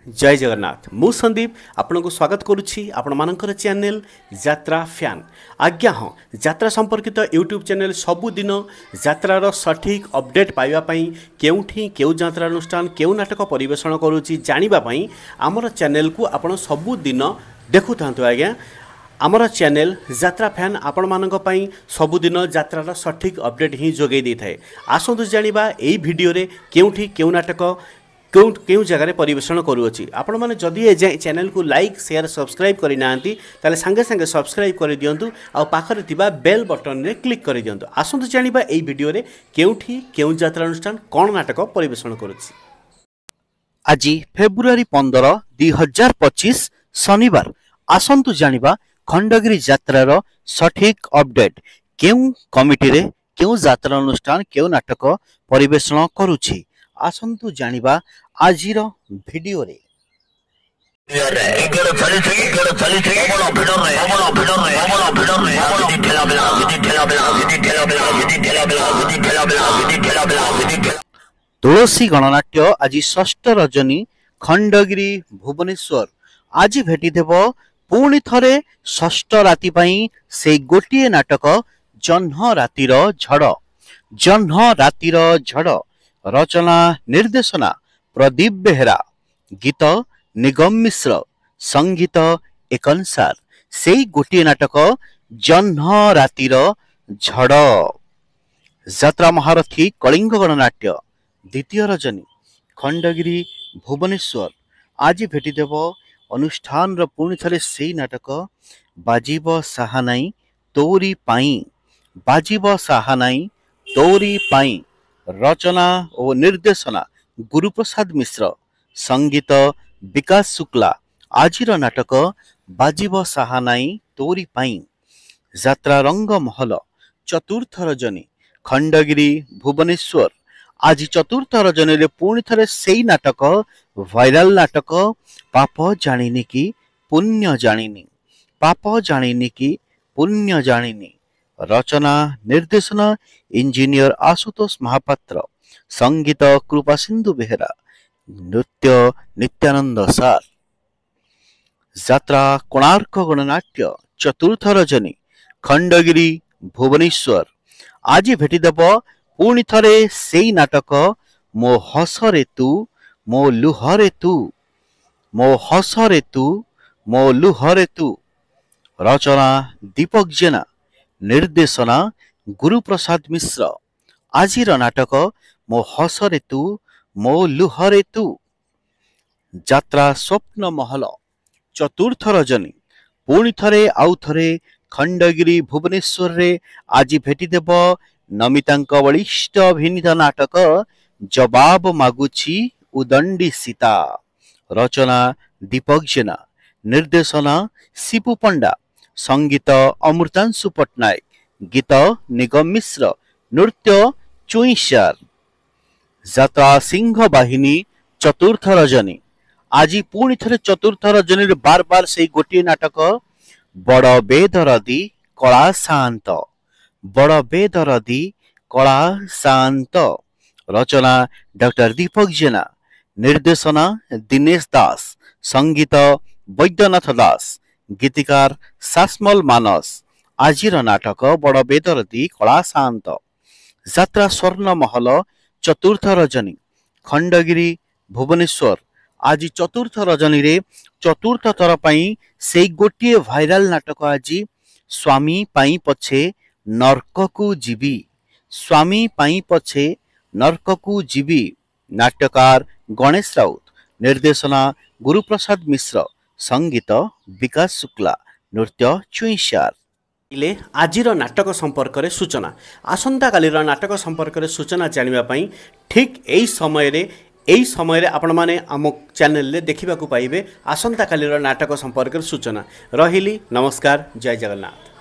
जय जगन्नाथ मु संदीप आपण को स्वागत करुच्ची आपण मानकर चैनल यात्रा फैन। आज्ञा हाँ, यात्रा संपर्कित यूट्यूब चैनल सबुदिन यात्रार सठिक अपडेट पाइबापी केउठी केउ यात्रा अनुष्ठान केउ नाटक परिवेषण करुच्ची जानिबापी आमर चैनल को आपण सबुदिन देखु थांतु। आज्ञा आमर चैनल यात्रा फैन आपण मानक पई सबुदिन यात्रार सठिक अपडेट ही जोगै दै थाए। आसंतु जानिबा एई वीडियो रे केउठी केउ नाटक क्यों जगह परिवेषण करुच्ची। आपण मैंने जदि ए चैनल को लाइक शेयर सब्सक्राइब करना ताले संगे संगे सब्सक्राइब कर दिंतु आ पाखरे थिबा बेल बटन रे क्लिक कर दिंतु। आसंतु जानिबा एई वीडियो रे केउठी केउ यात्रा अनुष्ठान कोन नाटक परिवेषण करुच्ची। आज फेब्रुआरी 15 2025 शनिवार आसंतु जानिबा खंडगिरी यात्रार सठिक अपडेट केउ कमिटी रे केउ यात्रा अनुष्ठान केउ नाटक परिवेषण करुच्ची। आसंतु जानिबा आजिर वीडियो रे। तुलसी गणनाट्य आज षष्ठ रजनी खंडगिरी भुवनेश्वर आज भेटी देव पुणी थरे षष्ठ राति पई से गोटिए नाटक जह्न रातिर झड़। जह्न रातिर झड़ रचना निर्देशना प्रदीप बेहेरा, गीत निगम मिश्र, संगीत एकनसार से गोटे नाटक जह्न रातिर झड़। यात्रा महारथी कलिंग गणनाट्य द्वितीय रजनी खंडगिरी भुवनेश्वर आज भेटीदेव अनुष्ठान पुणी थे से नाटक बाजिब साहानाई तोरी पाई। बाजिब साहानाई तोरी पाई रचना और निर्देशना गुरुप्रसाद मिश्र, संगीत विकास शुक्ला। आजिर नाटक बाजिब साहानाई तोरी पाई। यात्रा रंग महल चतुर्थ रजनी खंडगिरी भुवनेश्वर आज चतुर्थ रजनी रे पुणी थे से नाटक वायरल नाटक पाप जानिनी की पुण्य जानिनी। पाप जानिनी की पुण्य जानिनी रचना निर्देशना इंजीनियर आशुतोष महापात्र, संगीत कृपा सिंधु बेहेरा, नृत्य नित्यानंद सार। यात्रा कोणार्क गणनाट्य चतुर्थ रजनी खंडगिरी भुवनेश्वर आज भेटीदेव पुणी थरे से नाटक मो हसरे तू मो लुहरे तू। मो हसरे तू मो लुहरे तू रचना दीपक जेना, निर्देशना गुरुप्रसाद मिश्र। आजिर नाटक मो हसरे तू मो लुहरे तू। यात्रा स्वप्न महल चतुर्थ रजनी पुणी थरे आउ थरे खंडगिरी भुवनेश्वर रे आज भेटीदेव नमितांक बलिष्ठ अभिनीत नाटक जवाब मागुची उदंडी सीता। रचना दीपक जेना, निर्देशना शिपु पंडा, संगीत अमृतांशु पट्टनायक, गीत निगम मिश्र, नृत्य चुईशार। यात्रा सिंह बाहिनी चतुर्थ रजनी आज पुणी थे चतुर्थ रजनी बार बार से गोटे नाटक बड़ बेदरदी कला शांत। बड़ बेदरदी कला शांत रचना डॉक्टर दीपक जेना, निर्देशना दिनेश दास, संगीत वैद्यनाथ दास, गीतिकार सासमल मानस। आजिर नाटक बड़ बेदरदी कला शांत। यात्रा स्वर्ण महल चतुर्थ रजनी खंडगिरी भुवनेश्वर आज चतुर्थ रजनी रे चतुर्थ थर पई से गोटे वायरल नाटक आज स्वामी पाई पछे नरक को जीवी। स्वामी पाई पछे नरक को जीवी नाट्यकार गणेश राउत, निर्देशना गुरुप्रसाद मिश्र, संगीत विकास शुक्ला, नृत्य चुईशार। इले आजिर नाटक संपर्क रे सूचना आसंता कालीर नाटक संपर्क रे सूचना जानिबा पई ठीक एई समय रे आपण माने आम चैनल रे देखिबा को पाइबे आसंता कालीर नाटक संपर्क रे सूचना। रहिली नमस्कार, जय जगन्नाथ।